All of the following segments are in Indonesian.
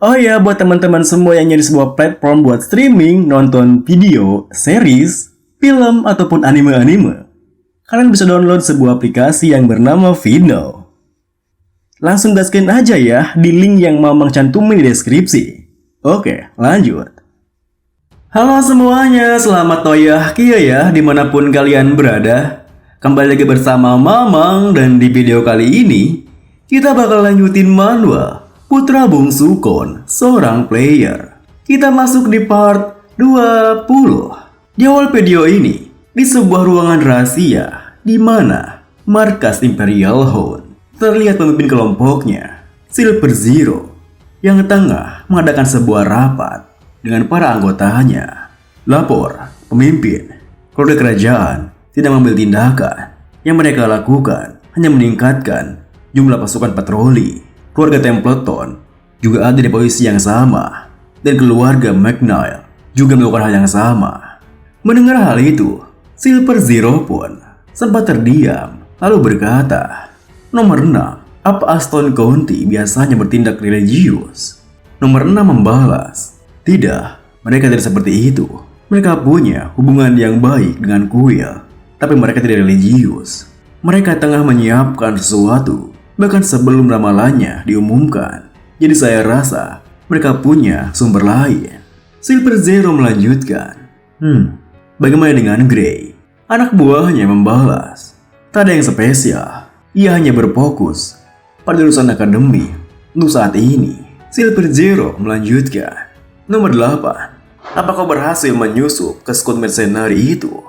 Oh ya, buat teman-teman semua yang nyari sebuah platform buat streaming, nonton video, series, film, ataupun anime-anime, kalian bisa download sebuah aplikasi yang bernama Vino. Langsung gaskin aja ya di link yang Mamang cantumin di deskripsi. Oke, lanjut. Halo semuanya, selamat toyah kia ya dimanapun kalian berada. Kembali lagi bersama Mamang dan di video kali ini kita bakal lanjutin manual Putra Bungsu Kon, seorang player. Kita masuk di part 20. Di awal video ini, di sebuah ruangan rahasia di mana markas Imperial Hound terlihat pemimpin kelompoknya, Silver Zero, yang tengah mengadakan sebuah rapat dengan para anggotanya. Lapor, pemimpin, keluarga kerajaan tidak mengambil tindakan. Yang mereka lakukan hanya meningkatkan jumlah pasukan patroli. Keluarga Templeton juga ada di posisi yang sama, dan keluarga McNeil juga melakukan hal yang sama. Mendengar hal itu, Silver Zero pun sempat terdiam, lalu berkata, "Nomor 6, apa Aston County biasanya bertindak religius?" Nomor 6 membalas, "Tidak, mereka tidak seperti itu. Mereka punya hubungan yang baik dengan kuil, tapi mereka tidak religius. Mereka tengah menyiapkan sesuatu bahkan sebelum ramalannya diumumkan. Jadi saya rasa mereka punya sumber lain." Silver Zero melanjutkan, bagaimana dengan Grey?" Anak buahnya membalas, "Tak ada yang spesial. Ia hanya berfokus pada urusan akademi untuk saat ini." Silver Zero melanjutkan, "Nomor 8, apa kau berhasil menyusup ke squad mercenary itu?"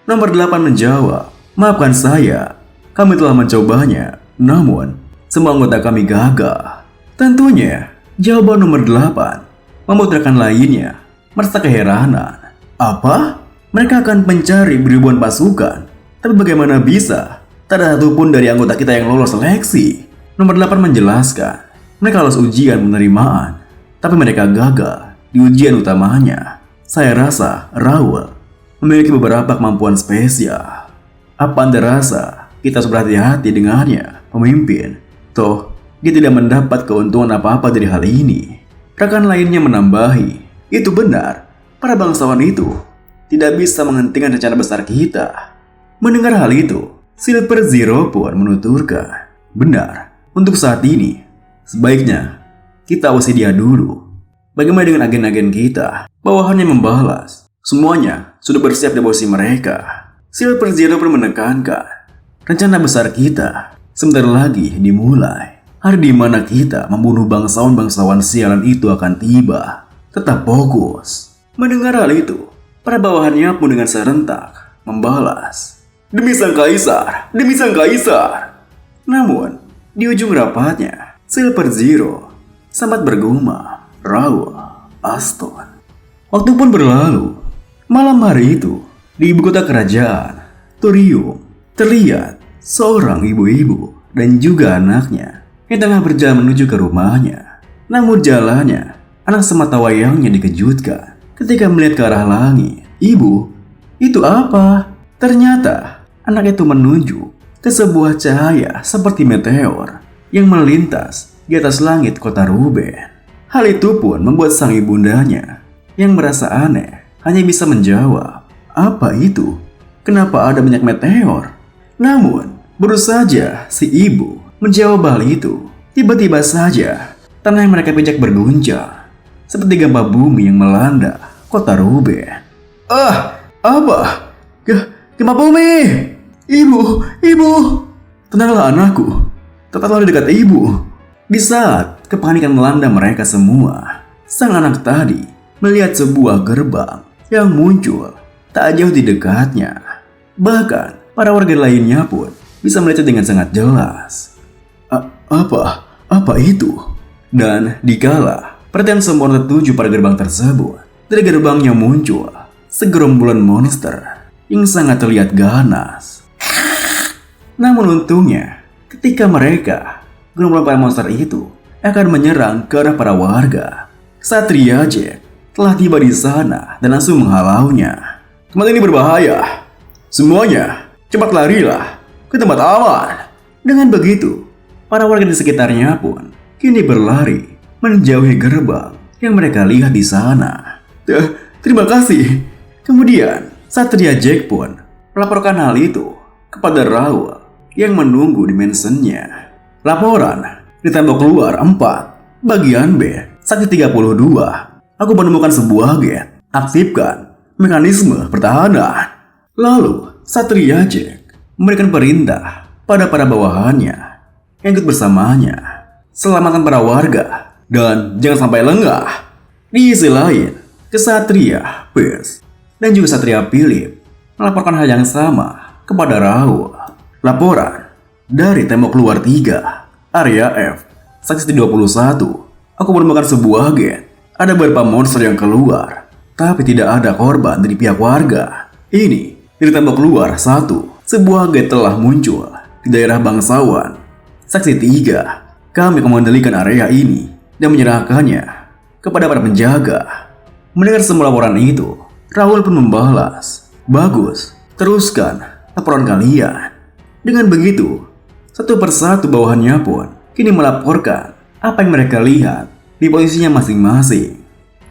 Nomor 8 menjawab, "Maafkan saya, kami telah mencobanya. Namun, semua anggota kami gagal." Tentunya, jawaban nomor 8 membuat rekan lainnya merasa keheranan. Apa? Mereka akan mencari ribuan pasukan, tapi bagaimana bisa tak ada satupun dari anggota kita yang lolos seleksi? Nomor 8 menjelaskan, mereka lolos ujian penerimaan, tapi mereka gagal di ujian utamanya. Saya rasa Raul memiliki beberapa kemampuan spesial. Apa Anda rasa kita harus berhati-hati dengannya, pemimpin? Toh, dia tidak mendapat keuntungan apa-apa dari hal ini. Rekan lainnya menambahi, "Itu benar, para bangsawan itu tidak bisa menghentikan rencana besar kita." Mendengar hal itu, Silver Zero pun menuturkan, "Benar, untuk saat ini, sebaiknya kita awasi dia dulu. Bagaimana dengan agen-agen kita?" Bawahannya membalas, "Semuanya sudah bersiap di posisi mereka." Silver Zero pun menekankan, "Rencana besar kita sebentar lagi dimulai. Hari di mana kita membunuh bangsawan-bangsawan sialan itu akan tiba. Tetap fokus." Mendengar hal itu, para bawahannya pun dengan serentak membalas, "Demi sang kaisar, demi sang kaisar." Namun, di ujung rapatnya, Silver Zero sempat bergumam, "Raul, Aston." Waktu pun berlalu. Malam hari itu, di ibu kota kerajaan, Turium, terlihat seorang ibu-ibu dan juga anaknya yang tengah berjalan menuju ke rumahnya. Namun jalannya, anak sematawayangnya dikejutkan ketika melihat ke arah langit. "Ibu, itu apa?" Ternyata anak itu menunjuk ke sebuah cahaya seperti meteor yang melintas di atas langit kota Ruben. Hal itu pun membuat sang ibundanya yang merasa aneh hanya bisa menjawab, "Apa itu? Kenapa ada banyak meteor?" Namun, baru saja si ibu menjawab hal itu, tiba-tiba saja tanah yang mereka pijak berguncang seperti gempa bumi yang melanda kota Ruben. Apa? Gempa bumi! Ibu! Tenanglah anakku, tetaplah di dekat ibu." Di saat kepanikan melanda mereka semua, sang anak tadi melihat sebuah gerbang yang muncul tak jauh di dekatnya. Bahkan, para warga lainnya pun bisa melihat dengan sangat jelas. Apa itu? Dan dikala perhatian semua tertuju pada gerbang tersebut, dari gerbangnya muncul segerombolan monster yang sangat terlihat ganas. Namun untungnya, ketika gerombolan para monster itu akan menyerang ke arah para warga, Satria Jack telah tiba di sana dan langsung menghalaunya. "Tempat ini berbahaya. Semuanya, cepat larilah ke tempat aman." Dengan begitu, para warga di sekitarnya pun kini berlari menjauhi gerbang yang mereka lihat di sana. Terima kasih. Kemudian, Satria Jack pun melaporkan hal itu kepada Raul yang menunggu di mansionnya. Laporan di tembok luar 4, bagian B, Sakti 32. Aku menemukan sebuah gate. Aktifkan mekanisme pertahanan. Lalu, Satria Jack memberikan perintah pada para bawahannya yang ikut bersamanya. Selamatkan para warga dan jangan sampai lengah. Di sisi lain, Kesatria Pierce dan juga Satria Philip melaporkan hal yang sama kepada Raul. Laporan dari tembok luar 3, area F, Sakti 21. Aku menemukan sebuah gate. Ada beberapa monster yang keluar, tapi tidak ada korban dari pihak warga. Ini dari tembok luar 1, sebuah gate telah muncul di daerah bangsawan. Saksi 3, kami mengendalikan area ini dan menyerahkannya kepada para penjaga. Mendengar semua laporan itu, Raul pun membalas, "Bagus, teruskan laporan kalian." Dengan begitu, satu persatu bawahannya pun kini melaporkan apa yang mereka lihat di posisinya masing-masing.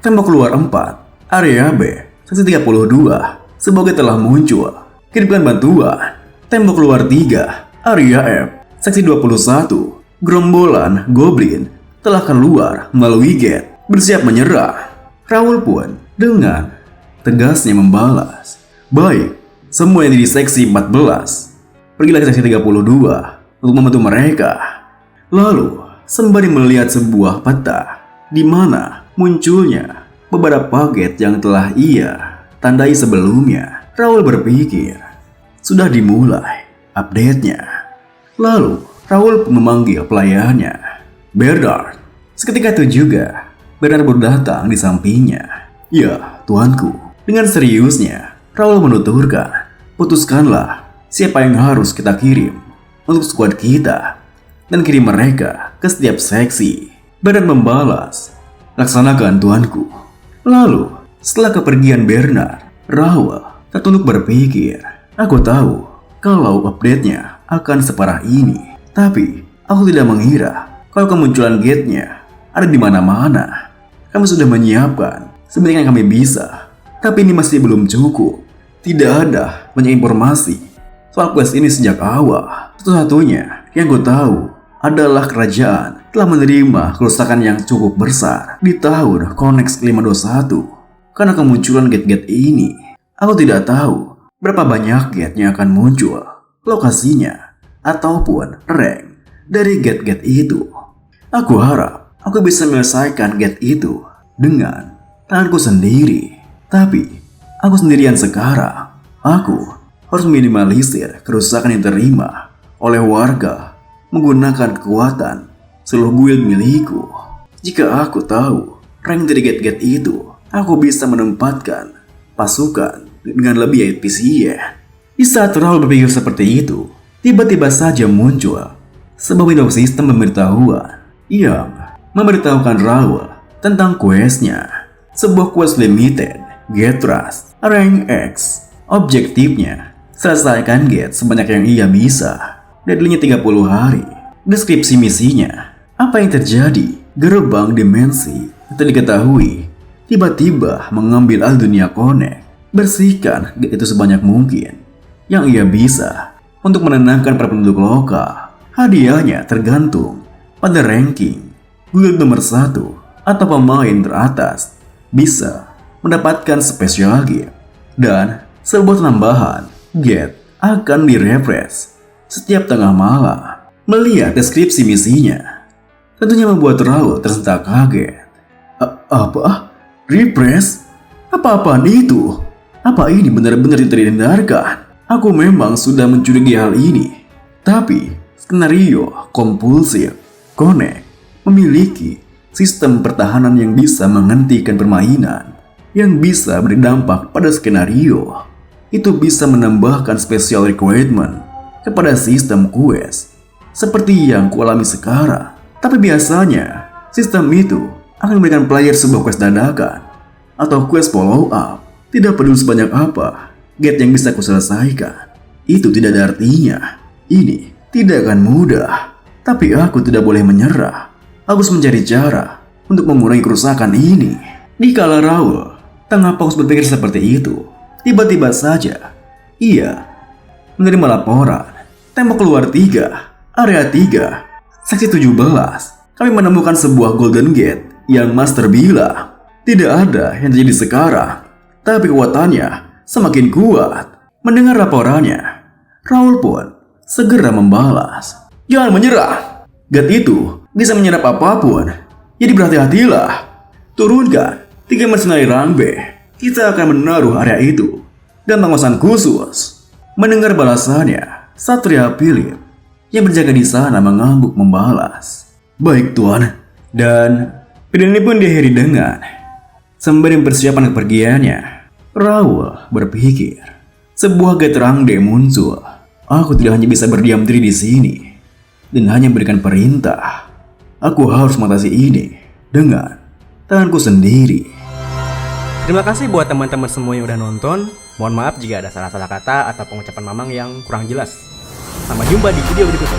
Tembok luar 4, area B, Saksi 32, sebagai telah muncul. Kirimkan bantuan. Tembok luar 3, area F, Saksi 21, gerombolan goblin telah keluar melalui gate, bersiap menyerah. Raul pun dengan tegasnya membalas, "Baik, semua yang di seksi 14, pergilah ke seksi 32 untuk membantu mereka." Lalu, sembari melihat sebuah peta di mana munculnya beberapa gate yang telah ia tandai sebelumnya, Raul berpikir, sudah dimulai update-nya. Lalu, Raul pun memanggil pelayannya, "Bernard." Seketika itu juga, Bernard pun datang di sampingnya. "Ya, tuanku." Dengan seriusnya, Raul menuturkan, "Putuskanlah siapa yang harus kita kirim untuk skuad kita dan kirim mereka ke setiap seksi." Bernard membalas, "Laksanakan, tuanku." Lalu, setelah kepergian Bernard, Raul tertunduk berpikir, "Aku tahu kalau update-nya akan separah ini, tapi aku tidak mengira kalau kemunculan gate-nya ada di mana-mana. Kami sudah menyiapkan sebanyak yang kami bisa, tapi ini masih belum cukup. Tidak ada banyak informasi soal quest ini sejak awal. Satu-satunya yang gue tahu adalah kerajaan telah menerima kerusakan yang cukup besar di tahun Konex 521. Karena kemunculan gate-gate ini, aku tidak tahu berapa banyak gate yang akan muncul, lokasinya, ataupun rank dari gate-gate itu. Aku harap aku bisa menyelesaikan gate itu dengan tanganku sendiri. Tapi, aku sendirian sekarang. Aku harus minimalisir kerusakan yang terima oleh warga menggunakan kekuatan seluruh guild milikku. Jika aku tahu rank dari gate-gate itu, aku bisa menempatkan pasukan dengan lebih efisien." Di saat Raul berpikir seperti itu, tiba-tiba saja muncul sebuah window sistem pemberitahuan yang memberitahukan Raul tentang questnya. Sebuah quest limited, Gate Trust, rank X. Objektifnya, selesaikan gate sebanyak yang ia bisa. Deadline-nya 30 hari. Deskripsi misinya, apa yang terjadi? Gerbang dimensi itu diketahui tiba-tiba mengambil alih dunia Konex. Bersihkan gate itu sebanyak mungkin yang ia bisa untuk menenangkan para penduduk lokal. Hadiahnya tergantung pada ranking. Guild nomor 1 atau pemain teratas bisa mendapatkan special gift, dan sebuah tambahan gate akan direfresh setiap tengah malam. Melihat deskripsi misinya, tentunya membuat Raul tersentak kaget. Apa? Refresh? Apa-apaan itu? Apa ini benar-benar tidak dihindarkan? Aku memang sudah mencurigai hal ini. Tapi, skenario kompulsif Konex memiliki sistem pertahanan yang bisa menghentikan permainan, yang bisa berdampak pada skenario. Itu bisa menambahkan special requirement kepada sistem quest, seperti yang kualami sekarang. Tapi biasanya, sistem itu akan memberikan player sebuah quest dadakan atau quest follow up. Tidak peduli sebanyak apa gate yang bisa kuselesaikan, itu tidak ada artinya. Ini tidak akan mudah, tapi aku tidak boleh menyerah. Aku harus mencari cara untuk mengurangi kerusakan ini. Dikala Raul tengah fokus berpikir seperti itu, tiba-tiba saja ia menerima laporan. Tembok keluar 3, area 3, seksi 17. Kami menemukan sebuah Golden Gate yang Master bilang tidak ada yang terjadi sekarang, tapi kekuatannya semakin kuat. Mendengar laporannya, Raul pun segera membalas. Jangan menyerah. Gate itu bisa menyerap apapun. Jadi berhati-hatilah. Turunkan 3 mercenari rang B. Kita akan menaruh area itu dan pengawasan khusus. Mendengar balasannya, Satria Philip yang berjaga di sana mengangguk membalas. Baik tuan. Dan video ini pun diakhiri dengan sembari persiapan kepergiannya. Raul berpikir, sebuah gate rang D muncul. Aku tidak hanya bisa berdiam diri di sini dan hanya memberikan perintah. Aku harus mengatasi ini dengan tanganku sendiri. Terima kasih buat teman-teman semua yang udah nonton. Mohon maaf jika ada salah-salah kata atau pengucapan Mamang yang kurang jelas. Sampai jumpa di video berikutnya.